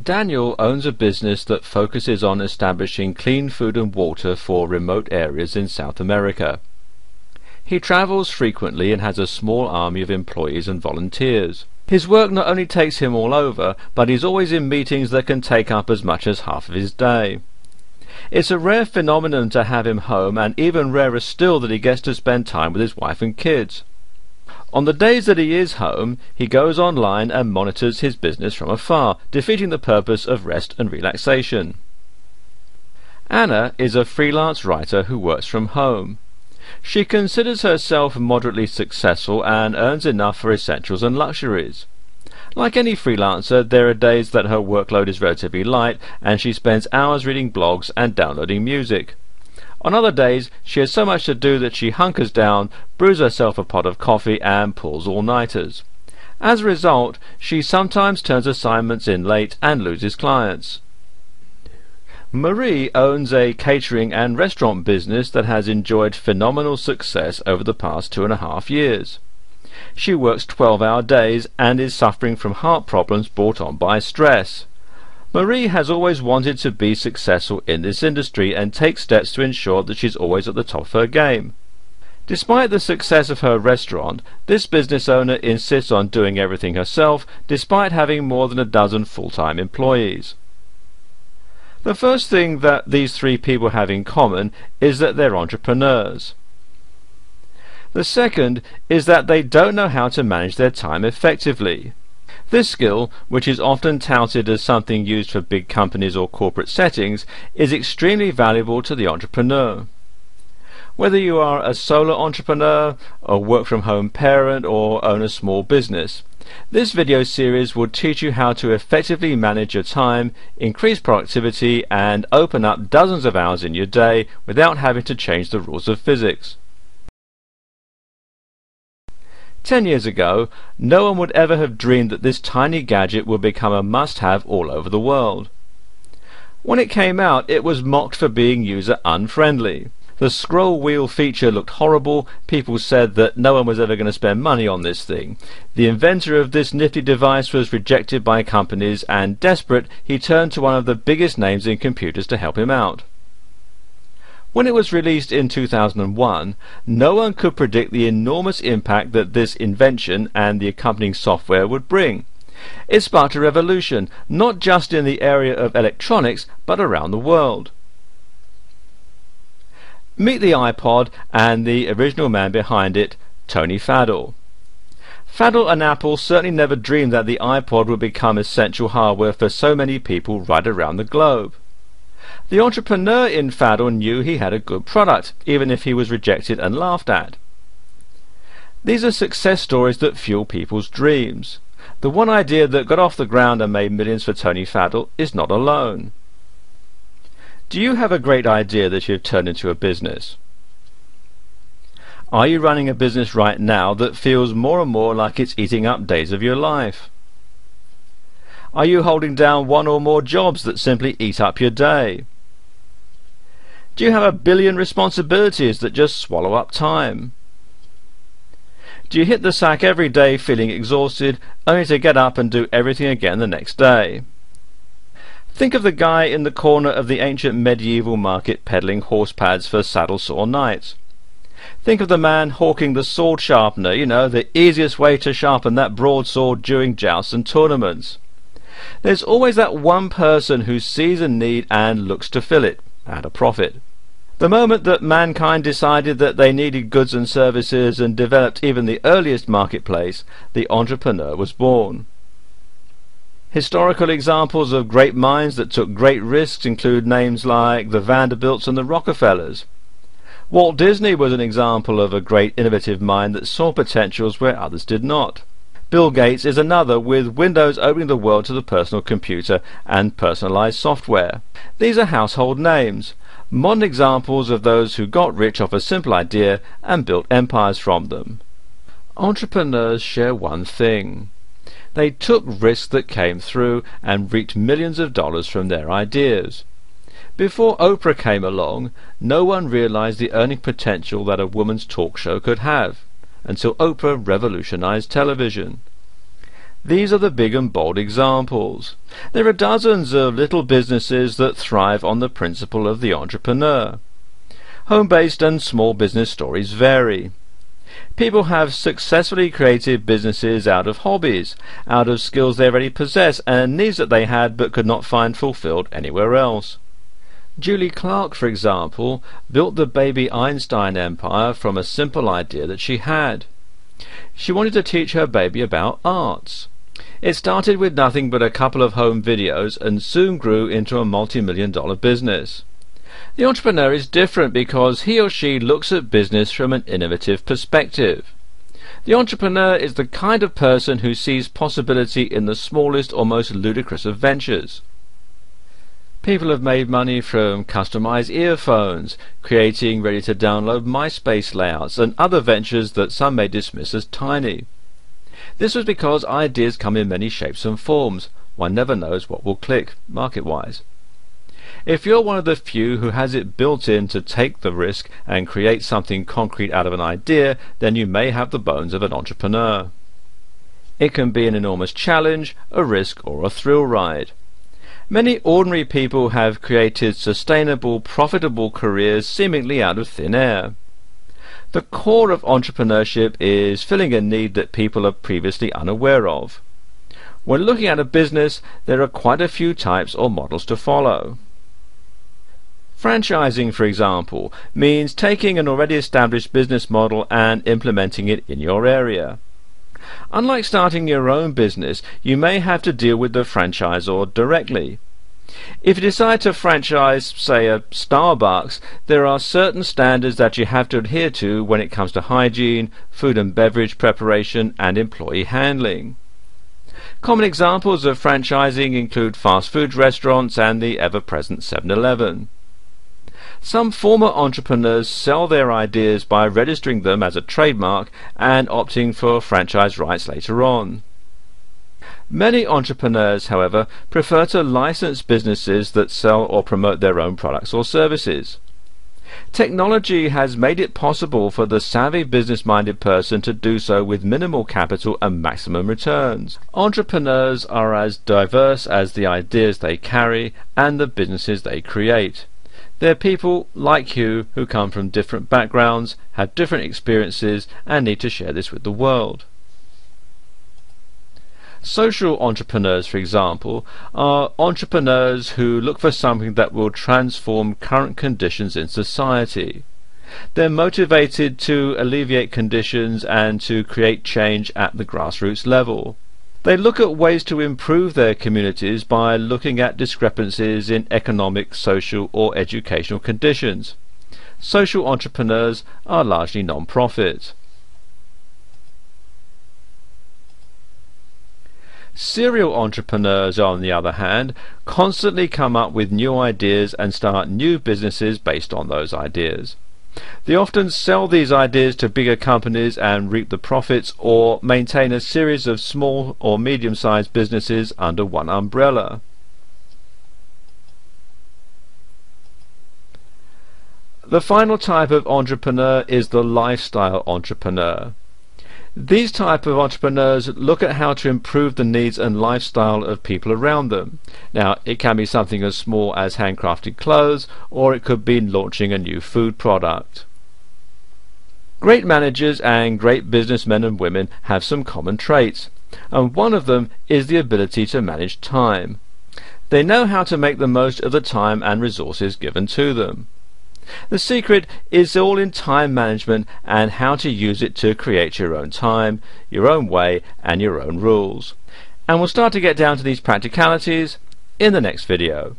Daniel owns a business that focuses on establishing clean food and water for remote areas in South America. He travels frequently and has a small army of employees and volunteers. His work not only takes him all over, but he's always in meetings that can take up as much as half of his day. It's a rare phenomenon to have him home, and even rarer still that he gets to spend time with his wife and kids. On the days that he is home, he goes online and monitors his business from afar, defeating the purpose of rest and relaxation. Anna is a freelance writer who works from home. She considers herself moderately successful and earns enough for essentials and luxuries. Like any freelancer, there are days that her workload is relatively light and she spends hours reading blogs and downloading music. On other days, she has so much to do that she hunkers down, brews herself a pot of coffee and pulls all-nighters. As a result, she sometimes turns assignments in late and loses clients. Marie owns a catering and restaurant business that has enjoyed phenomenal success over the past 2.5 years. She works 12-hour days and is suffering from heart problems brought on by stress. Marie has always wanted to be successful in this industry and takes steps to ensure that she's always at the top of her game. Despite the success of her restaurant, this business owner insists on doing everything herself, despite having more than a dozen full-time employees. The first thing that these three people have in common is that they're entrepreneurs. The second is that they don't know how to manage their time effectively. This skill, which is often touted as something used for big companies or corporate settings, is extremely valuable to the entrepreneur. Whether you are a solo entrepreneur, a work-from-home parent, or own a small business, this video series will teach you how to effectively manage your time, increase productivity, and open up dozens of hours in your day without having to change the rules of physics. 10 years ago, no one would ever have dreamed that this tiny gadget would become a must-have all over the world. When it came out, it was mocked for being user-unfriendly. The scroll wheel feature looked horrible. People said that no one was ever going to spend money on this thing. The inventor of this nifty device was rejected by companies, and desperate, he turned to one of the biggest names in computers to help him out. When it was released in 2001, no one could predict the enormous impact that this invention and the accompanying software would bring. It sparked a revolution, not just in the area of electronics, but around the world. Meet the iPod and the original man behind it, Tony Fadell. Fadell and Apple certainly never dreamed that the iPod would become essential hardware for so many people right around the globe. The entrepreneur in Fadell knew he had a good product, even if he was rejected and laughed at. These are success stories that fuel people's dreams. The one idea that got off the ground and made millions for Tony Fadell is not alone. Do you have a great idea that you've turned into a business? Are you running a business right now that feels more and more like it's eating up days of your life? Are you holding down one or more jobs that simply eat up your day? Do you have a billion responsibilities that just swallow up time? Do you hit the sack every day feeling exhausted, only to get up and do everything again the next day? Think of the guy in the corner of the ancient medieval market peddling horse pads for saddle-sore knights. Think of the man hawking the sword sharpener, the easiest way to sharpen that broadsword during jousts and tournaments. There's always that one person who sees a need and looks to fill it, at a profit. The moment that mankind decided that they needed goods and services and developed even the earliest marketplace, the entrepreneur was born. Historical examples of great minds that took great risks include names like the Vanderbilts and the Rockefellers. Walt Disney was an example of a great innovative mind that saw potentials where others did not. Bill Gates is another, with Windows opening the world to the personal computer and personalized software. These are household names, modern examples of those who got rich off a simple idea and built empires from them. Entrepreneurs share one thing. They took risks that came through and reaped millions of dollars from their ideas. Before Oprah came along, no one realized the earning potential that a woman's talk show could have, until Oprah revolutionized television. These are the big and bold examples. There are dozens of little businesses that thrive on the principle of the entrepreneur. Home-based and small business stories vary. People have successfully created businesses out of hobbies, out of skills they already possess and needs that they had but could not find fulfilled anywhere else. Julie Clark, for example, built the baby Einstein empire from a simple idea that she had. She wanted to teach her baby about arts. It started with nothing but a couple of home videos and soon grew into a multi-million-dollar business. The entrepreneur is different because he or she looks at business from an innovative perspective. The entrepreneur is the kind of person who sees possibility in the smallest or most ludicrous of ventures. People have made money from customized earphones, creating ready-to-download MySpace layouts, and other ventures that some may dismiss as tiny. This was because ideas come in many shapes and forms. One never knows what will click, market-wise. If you're one of the few who has it built in to take the risk and create something concrete out of an idea, then you may have the bones of an entrepreneur. It can be an enormous challenge, a risk, or a thrill ride. Many ordinary people have created sustainable, profitable careers seemingly out of thin air. The core of entrepreneurship is filling a need that people are previously unaware of. When looking at a business, there are quite a few types or models to follow. Franchising, for example, means taking an already established business model and implementing it in your area. Unlike starting your own business, you may have to deal with the franchisor directly. If you decide to franchise, say, a Starbucks, there are certain standards that you have to adhere to when it comes to hygiene, food and beverage preparation, and employee handling. Common examples of franchising include fast food restaurants and the ever-present 7-Eleven. Some former entrepreneurs sell their ideas by registering them as a trademark and opting for franchise rights later on. Many entrepreneurs, however, prefer to license businesses that sell or promote their own products or services. Technology has made it possible for the savvy business-minded person to do so with minimal capital and maximum returns. Entrepreneurs are as diverse as the ideas they carry and the businesses they create. They're people like you who come from different backgrounds, have different experiences, and need to share this with the world. Social entrepreneurs, for example, are entrepreneurs who look for something that will transform current conditions in society. They're motivated to alleviate conditions and to create change at the grassroots level. They look at ways to improve their communities by looking at discrepancies in economic, social, or educational conditions. Social entrepreneurs are largely non-profit. Serial entrepreneurs, on the other hand, constantly come up with new ideas and start new businesses based on those ideas. They often sell these ideas to bigger companies and reap the profits, or maintain a series of small or medium-sized businesses under one umbrella. The final type of entrepreneur is the lifestyle entrepreneur. These type of entrepreneurs look at how to improve the needs and lifestyle of people around them. Now, it can be something as small as handcrafted clothes, or it could be launching a new food product. Great managers and great businessmen and women have some common traits, and one of them is the ability to manage time. They know how to make the most of the time and resources given to them. The secret is all in time management and how to use it to create your own time, your own way, and your own rules. And we'll start to get down to these practicalities in the next video.